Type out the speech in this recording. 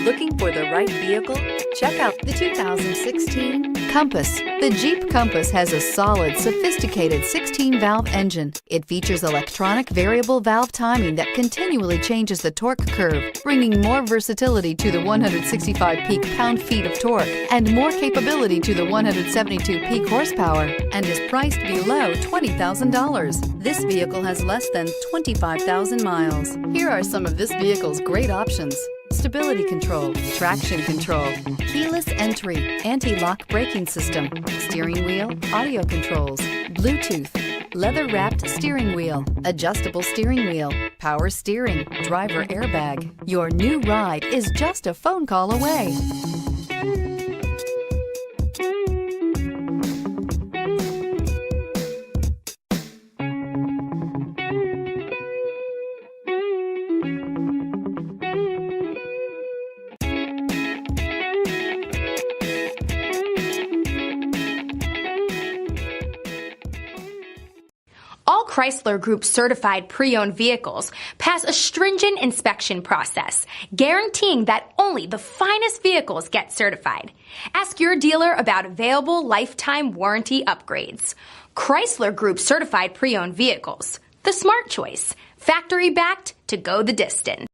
Looking for the right vehicle? Check out the 2016 Compass. The Jeep Compass has a solid, sophisticated 16-valve engine. It features electronic variable valve timing that continually changes the torque curve, bringing more versatility to the 165 peak pound-feet of torque and more capability to the 172 peak horsepower, and is priced below $20,000. This vehicle has less than 25,000 miles. Here are some of this vehicle's great options: stability control, traction control, keyless entry, anti-lock braking system, steering wheel audio controls, Bluetooth, leather-wrapped steering wheel, adjustable steering wheel, power steering, driver airbag. Your new ride is just a phone call away. All Chrysler Group certified pre-owned vehicles pass a stringent inspection process, guaranteeing that only the finest vehicles get certified. Ask your dealer about available lifetime warranty upgrades. Chrysler Group certified pre-owned vehicles, the smart choice, factory backed to go the distance.